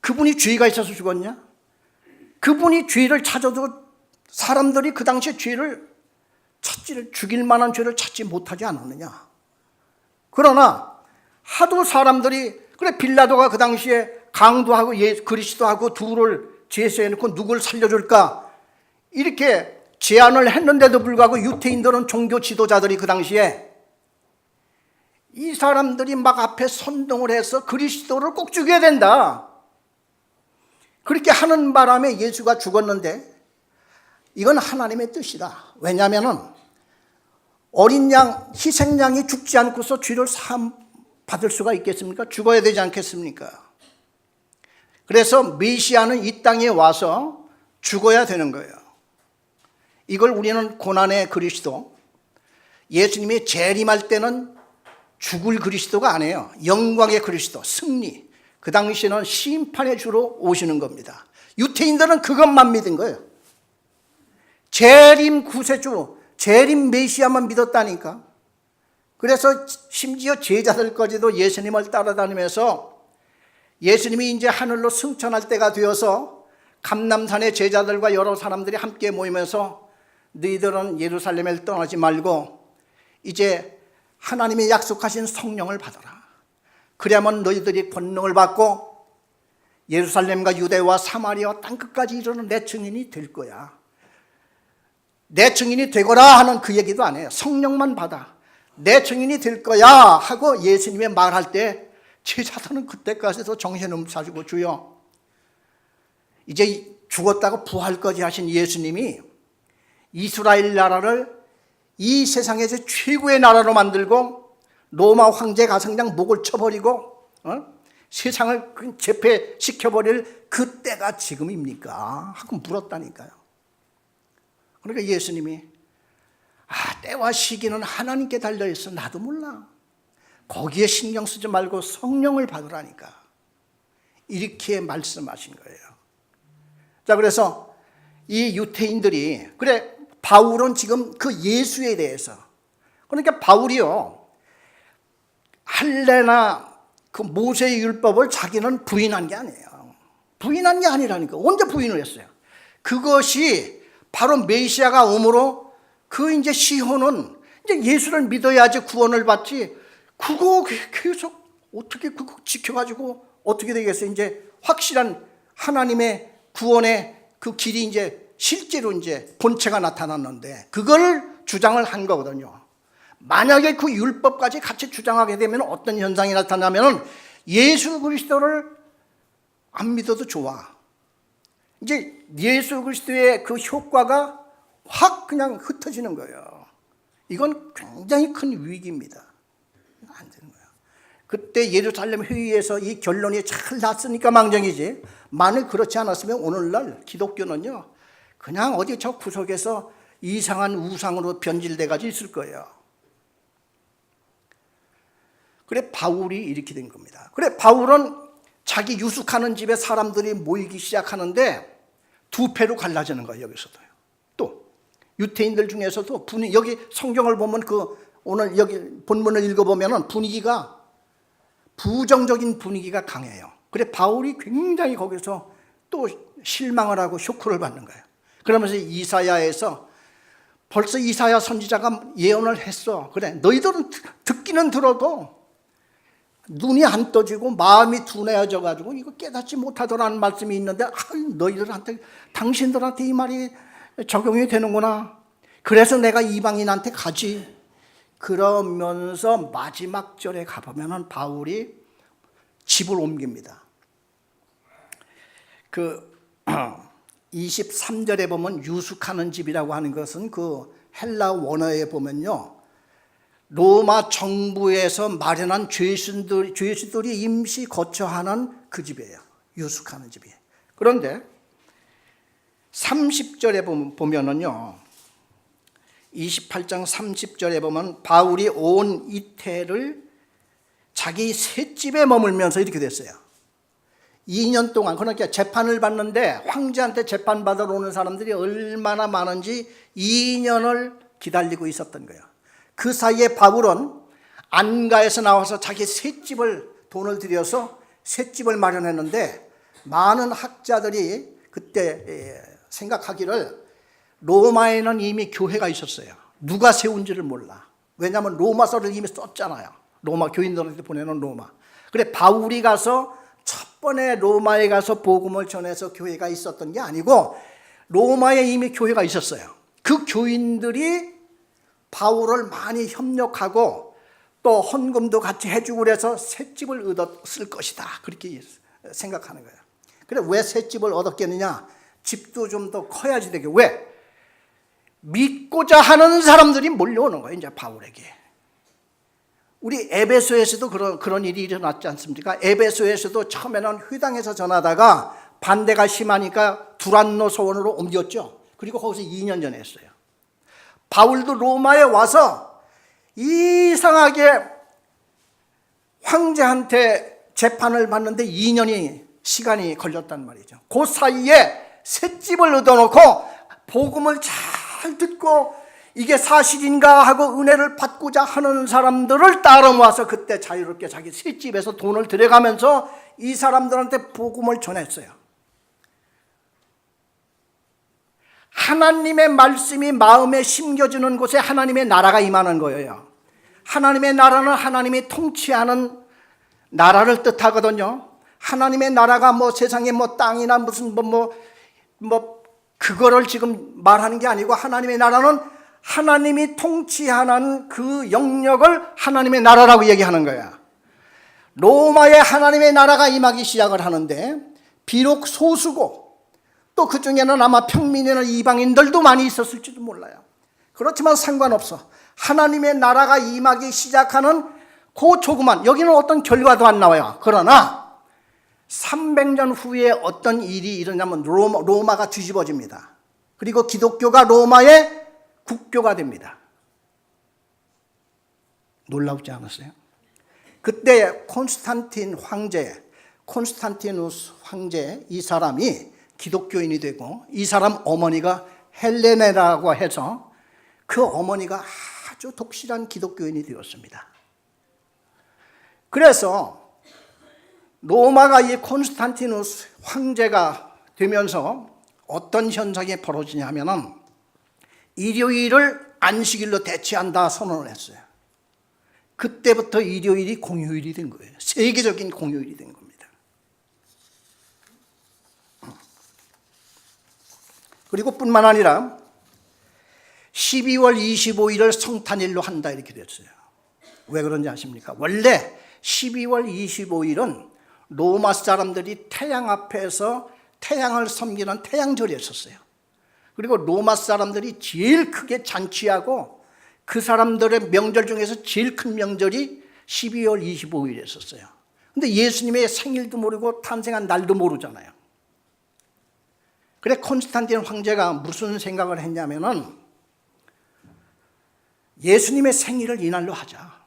A: 그분이 죄가 있어서 죽었냐? 그분이 죄를 찾아도 사람들이 그 당시에 죄를 죽일 만한 죄를 찾지 못하지 않았느냐. 그러나 하도 사람들이 그래 빌라도가 그 당시에 강도하고 그리스도하고 둘을 제시해 놓고 누굴 살려줄까 이렇게 제안을 했는데도 불구하고 유태인들은 종교 지도자들이 그 당시에 이 사람들이 막 앞에 선동을 해서 그리스도를 꼭 죽여야 된다. 그렇게 하는 바람에 예수가 죽었는데 이건 하나님의 뜻이다. 왜냐하면 어린 양, 희생양이 죽지 않고서 죄를 사함 받을 수가 있겠습니까? 죽어야 되지 않겠습니까? 그래서 메시아는 이 땅에 와서 죽어야 되는 거예요. 이걸 우리는 고난의 그리스도, 예수님이 재림할 때는 죽을 그리스도가 아니에요. 영광의 그리스도, 승리. 그 당시에는 심판의 주로 오시는 겁니다. 유태인들은 그것만 믿은 거예요. 재림 구세주, 재림 메시아만 믿었다니까. 그래서 심지어 제자들까지도 예수님을 따라다니면서 예수님이 이제 하늘로 승천할 때가 되어서 감람산의 제자들과 여러 사람들이 함께 모이면서 너희들은 예루살렘을 떠나지 말고 이제 하나님이 약속하신 성령을 받아라. 그래야만 너희들이 권능을 받고 예루살렘과 유대와 사마리아 땅끝까지 이르는 내 증인이 될 거야. 내 증인이 되거라 하는 그 얘기도 안 해요. 성령만 받아. 내 증인이 될 거야 하고 예수님이 말할 때 제자들은 그때까지도 정신을 차리고 주여 이제 죽었다고 부활까지 하신 예수님이 이스라엘 나라를 이 세상에서 최고의 나라로 만들고 로마 황제 가성장 목을 쳐버리고 세상을 제패시켜버릴 그때가 지금입니까? 하고 물었다니까요. 그러니까 예수님이 때와 시기는 하나님께 달려있어. 나도 몰라. 거기에 신경 쓰지 말고 성령을 받으라니까. 이렇게 말씀하신 거예요. 자, 그래서 이 유태인들이 그래 바울은 지금 그 예수에 대해서 그러니까 바울이요 할례나 그 모세의 율법을 자기는 부인한 게 아니에요. 부인한 게 아니라니까. 언제 부인을 했어요? 그것이 바로 메시아가 오므로 그 이제 시호는 이제 예수를 믿어야지 구원을 받지. 그거 계속 어떻게 그거 지켜가지고 어떻게 되겠어요? 이제 확실한 하나님의 구원의 그 길이 이제 실제로 이제 본체가 나타났는데 그걸 주장을 한 거거든요. 만약에 그 율법까지 같이 주장하게 되면 어떤 현상이 나타나면 예수 그리스도를 안 믿어도 좋아. 이제 예수 그리스도의 그 효과가 확 그냥 흩어지는 거예요. 이건 굉장히 큰 위기입니다. 안 되는 거예요. 그때 예루살렘 회의에서 이 결론이 잘 났으니까 망정이지. 만일 그렇지 않았으면 오늘날 기독교는요 그냥 어디 저 구석에서 이상한 우상으로 변질돼가지고 있을 거예요. 그래 바울이 이렇게 된 겁니다. 그래 바울은 자기 유숙하는 집에 사람들이 모이기 시작하는데 두 패로 갈라지는 거예요. 여기서도요. 또 유태인들 중에서도 여기 성경을 보면 오늘 여기 본문을 읽어보면 분위기가 부정적인 분위기가 강해요. 그래 바울이 굉장히 거기서 또 실망을 하고 쇼크를 받는 거예요. 그러면서 이사야에서 벌써 이사야 선지자가 예언을 했어. 그래 너희들은 듣기는 들어도 눈이 안 떠지고 마음이 둔해져 가지고 이거 깨닫지 못하더라는 말씀이 있는데 너희들한테 당신들한테 이 말이 적용이 되는구나. 그래서 내가 이방인한테 가지. 그러면서 마지막 절에 가보면 바울이 집을 옮깁니다. 그 23절에 보면 유숙하는 집이라고 하는 것은 그 헬라 원어에 보면요 로마 정부에서 마련한 죄수들이 임시 거처하는 그 집이에요. 유숙하는 집이에요. 그런데 30절에 보면은요 28장 30절에 보면 바울이 온 이태를 자기 셋집에 머물면서 이렇게 됐어요. 2년 동안, 그러니까 재판을 받는데 황제한테 재판받으러 오는 사람들이 얼마나 많은지 2년을 기다리고 있었던 거예요. 그 사이에 바울은 안가에서 나와서 자기 셋집을 돈을 들여서 셋집을 마련했는데, 많은 학자들이 그때 생각하기를 로마에는 이미 교회가 있었어요. 누가 세운지를 몰라. 왜냐하면 로마서를 이미 썼잖아요. 로마 교인들한테 보내는 로마. 그래 바울이 가서 첫 번에 로마에 가서 복음을 전해서 교회가 있었던 게 아니고 로마에 이미 교회가 있었어요. 그 교인들이 바울을 많이 협력하고 또 헌금도 같이 해주고 그래서 셋집을 얻었을 것이다, 그렇게 생각하는 거예요. 그래 왜 셋집을 얻었겠느냐? 집도 좀 더 커야지 되게. 왜? 믿고자 하는 사람들이 몰려오는 거예요, 이제 바울에게. 우리 에베소에서도 그런 일이 일어났지 않습니까? 에베소에서도 처음에는 회당에서 전하다가 반대가 심하니까 두란노 소원으로 옮겼죠. 그리고 거기서 2년 전에 했어요. 바울도 로마에 와서 이상하게 황제한테 재판을 받는데 2년이 시간이 걸렸단 말이죠. 그 사이에 셋집을 얻어놓고 복음을 잘 듣고 이게 사실인가 하고 은혜를 받고자 하는 사람들을 따라 모아서 그때 자유롭게 자기 셋집에서 돈을 들여가면서 이 사람들한테 복음을 전했어요. 하나님의 말씀이 마음에 심겨지는 곳에 하나님의 나라가 임하는 거예요. 하나님의 나라는 하나님이 통치하는 나라를 뜻하거든요. 하나님의 나라가 뭐 세상에 뭐 땅이나 무슨 그거를 지금 말하는 게 아니고, 하나님의 나라는 하나님이 통치하는 그 영역을 하나님의 나라라고 얘기하는 거야. 로마에 하나님의 나라가 임하기 시작을 하는데, 비록 소수고 또 그 중에는 아마 평민이나 이방인들도 많이 있었을지도 몰라요. 그렇지만 상관없어. 하나님의 나라가 임하기 시작하는 그 조그만, 여기는 어떤 결과도 안 나와요. 그러나 300년 후에 어떤 일이 일어나면 로마가 뒤집어집니다. 그리고 기독교가 로마의 국교가 됩니다. 놀랍지 않았어요? 그때 콘스탄티누스 황제, 이 사람이 기독교인이 되고, 이 사람 어머니가 헬레네라고 해서 그 어머니가 아주 독실한 기독교인이 되었습니다. 그래서 로마가 이 콘스탄티누스 황제가 되면서 어떤 현상이 벌어지냐면은 일요일을 안식일로 대체한다 선언을 했어요. 그때부터 일요일이 공휴일이 된 거예요. 세계적인 공휴일이 된 겁니다. 그리고 뿐만 아니라 12월 25일을 성탄일로 한다, 이렇게 됐어요. 왜 그런지 아십니까? 원래 12월 25일은 로마 사람들이 태양 앞에서 태양을 섬기는 태양절이었어요. 그리고 로마 사람들이 제일 크게 잔치하고 그 사람들의 명절 중에서 제일 큰 명절이 12월 25일이었어요. 근데 예수님의 생일도 모르고 탄생한 날도 모르잖아요. 그래 콘스탄틴 황제가 무슨 생각을 했냐면은 예수님의 생일을 이날로 하자.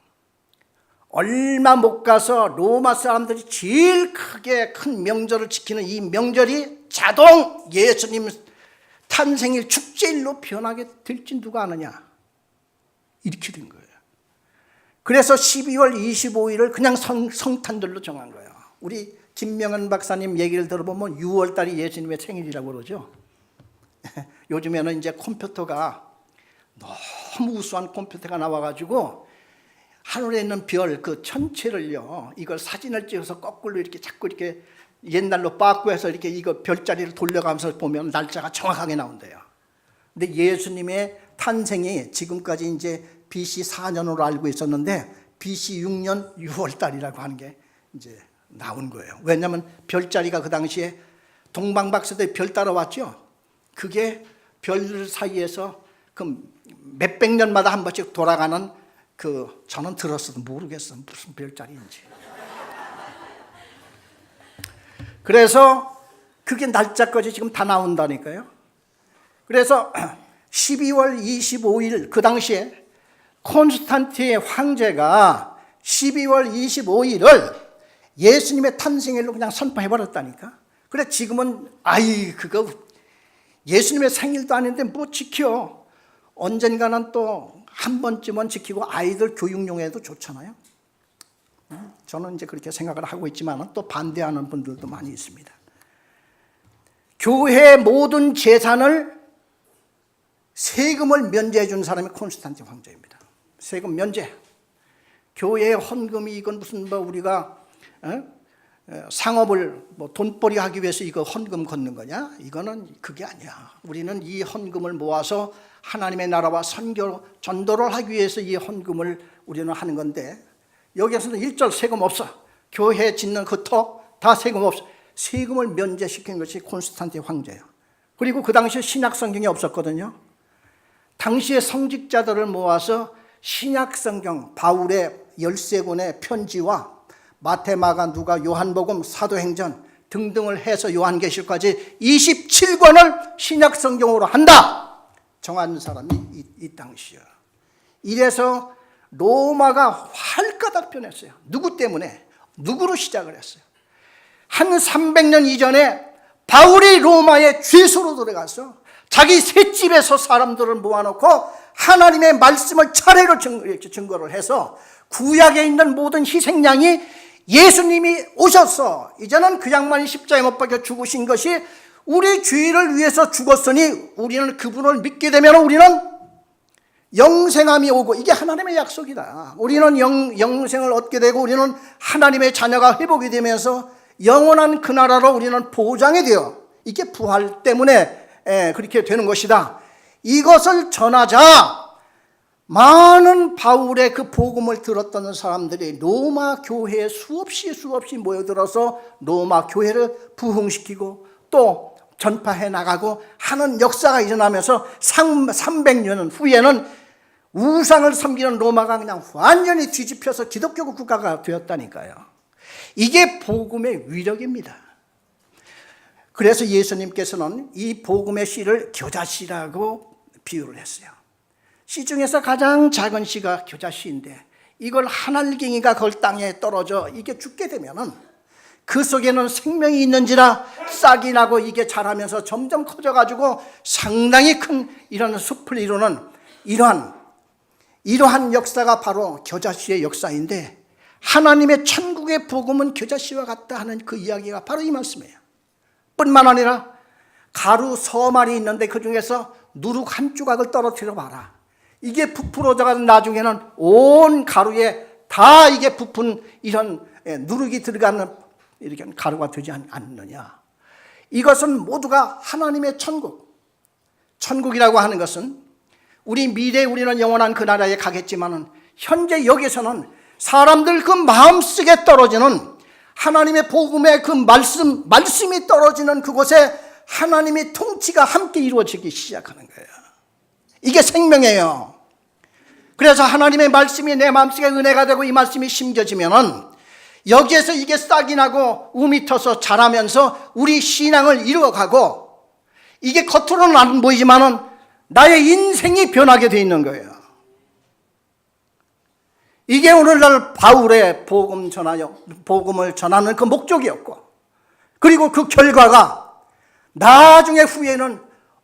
A: 얼마 못 가서 로마 사람들이 제일 크게 큰 명절을 지키는 이 명절이 자동 예수님 탄생일 축제일로 변하게 될지 누가 아느냐, 이렇게 된 거예요. 그래서 12월 25일을 그냥 성탄절로 정한 거예요. 우리 김명은 박사님 얘기를 들어보면 6월 달이 예수님의 생일이라고 그러죠. 요즘에는 이제 컴퓨터가 너무 우수한 컴퓨터가 나와가지고 하늘에 있는 별 그 전체를요, 이걸 사진을 찍어서 거꾸로 이렇게 자꾸 이렇게 옛날로 빠꾸해서 이렇게 이거 별자리를 돌려가면서 보면 날짜가 정확하게 나온대요. 근데 예수님의 탄생이 지금까지 이제 BC 4년으로 알고 있었는데 BC 6년 6월 달이라고 하는 게 이제 나온 거예요. 왜냐하면 별자리가 그 당시에 동방박사들이 별 따라왔죠. 그게 별 사이에서 그 몇백 년마다 한 번씩 돌아가는 그, 저는 들었어도 모르겠어 무슨 별자리인지. 그래서 그게 날짜까지 지금 다 나온다니까요. 그래서 12월 25일 그 당시에 콘스탄틴 황제가 12월 25일을 예수님의 탄생일로 그냥 선포해버렸다니까. 그래 지금은 그거 예수님의 생일도 아닌데 뭐 지켜. 언젠가는 또 한 번쯤은 지키고 아이들 교육용에도 좋잖아요. 저는 이제 그렇게 생각을 하고 있지만 또 반대하는 분들도 많이 있습니다. 교회의 모든 재산을 세금을 면제해 준 사람이 콘스탄틴 황제입니다. 세금 면제. 교회의 헌금이 이건 무슨 우리가 상업을 돈벌이 하기 위해서 이거 헌금 걷는 거냐? 이거는 그게 아니야. 우리는 이 헌금을 모아서 하나님의 나라와 선교 전도를 하기 위해서 이 헌금을 우리는 하는 건데, 여기에서는 일절 세금 없어. 교회 짓는 그 터 다 세금 없어. 세금을 면제시킨 것이 콘스탄틴 황제예요. 그리고 그 당시에 신약 성경이 없었거든요. 당시에 성직자들을 모아서 신약 성경 바울의 13권의 편지와 마태, 마가, 누가, 요한복음, 사도행전 등등을 해서 요한계시록까지 27권을 신약 성경으로 한다 정한 사람이 이 당시야. 이래서 로마가 활가닥 변했어요. 누구 때문에? 누구로 시작을 했어요? 한 300년 이전에 바울이 로마의 죄수로 들어가서 자기 셋집에서 사람들을 모아놓고 하나님의 말씀을 차례로 증거를 해서 구약에 있는 모든 희생양이 예수님이 오셔서 이제는 그 양반이 십자가에 못 박혀 죽으신 것이 우리 죄를 위해서 죽었으니 우리는 그분을 믿게 되면 우리는 영생함이 오고, 이게 하나님의 약속이다. 우리는 영생을 얻게 되고 우리는 하나님의 자녀가 회복이 되면서 영원한 그 나라로 우리는 보장이 되어, 이게 부활 때문에 그렇게 되는 것이다. 이것을 전하자 많은 바울의 그 복음을 들었던 사람들이 로마 교회에 수없이 모여들어서 로마 교회를 부흥시키고 또 전파해 나가고 하는 역사가 일어나면서 300년 후에는 우상을 섬기는 로마가 그냥 완전히 뒤집혀서 기독교 국가가 되었다니까요. 이게 복음의 위력입니다. 그래서 예수님께서는 이 복음의 씨를 겨자씨라고 비유를 했어요. 씨 중에서 가장 작은 씨가 겨자씨인데 이걸 한 알갱이가 걸 땅에 떨어져 이게 죽게 되면은 그 속에는 생명이 있는지라 싹이 나고 이게 자라면서 점점 커져가지고 상당히 큰 이런 숲을 이루는 이러한 역사가 바로 겨자씨의 역사인데, 하나님의 천국의 복음은 겨자씨와 같다 하는 그 이야기가 바로 이 말씀이에요. 뿐만 아니라 가루 서말이 있는데 그 중에서 누룩 한 조각을 떨어뜨려 봐라. 이게 부풀어져가 나중에는 온 가루에 다 이게 부푼 이런 누룩이 들어가는 이렇게 가루가 되지 않느냐. 이것은 모두가 하나님의 천국이라고 하는 것은 우리 미래에 우리는 영원한 그 나라에 가겠지만은 현재 여기서는 사람들 그 마음속에 떨어지는 하나님의 복음의 그 말씀이 떨어지는 그곳에 하나님의 통치가 함께 이루어지기 시작하는 거예요. 이게 생명이에요. 그래서 하나님의 말씀이 내 마음속에 은혜가 되고 이 말씀이 심겨지면은 여기에서 이게 싹이 나고 움이 터서 자라면서 우리 신앙을 이루어가고, 이게 겉으로는 안 보이지만은 나의 인생이 변하게 돼 있는 거예요. 이게 오늘날 바울의 복음을 전하는 그 목적이었고, 그리고 그 결과가 나중에 후에는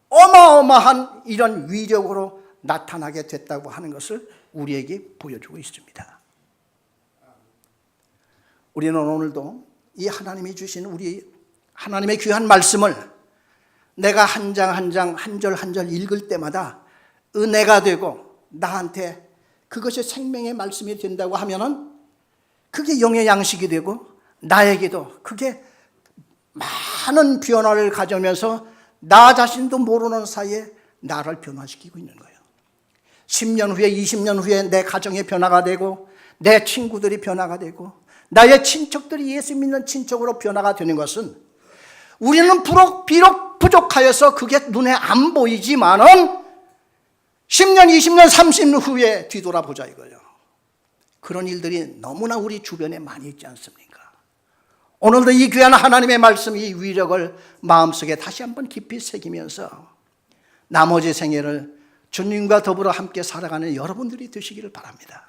A: 어마어마한 이런 위력으로 나타나게 됐다고 하는 것을 우리에게 보여주고 있습니다. 우리는 오늘도 이 하나님이 주신 우리 하나님의 귀한 말씀을 내가 한 장 한 장 한 절 한 절 읽을 때마다 은혜가 되고 나한테 그것이 생명의 말씀이 된다고 하면은 그게 영의 양식이 되고 나에게도 그게 많은 변화를 가져오면서 나 자신도 모르는 사이에 나를 변화시키고 있는 거예요. 10년 후에 20년 후에 내 가정의 변화가 되고 내 친구들이 변화가 되고 나의 친척들이 예수 믿는 친척으로 변화가 되는 것은 우리는 비록 부족하여서 그게 눈에 안 보이지만은 10년, 20년, 30년 후에 뒤돌아보자 이거예요. 그런 일들이 너무나 우리 주변에 많이 있지 않습니까? 오늘도 이 귀한 하나님의 말씀, 이 위력을 마음속에 다시 한번 깊이 새기면서 나머지 생애를 주님과 더불어 함께 살아가는 여러분들이 되시기를 바랍니다.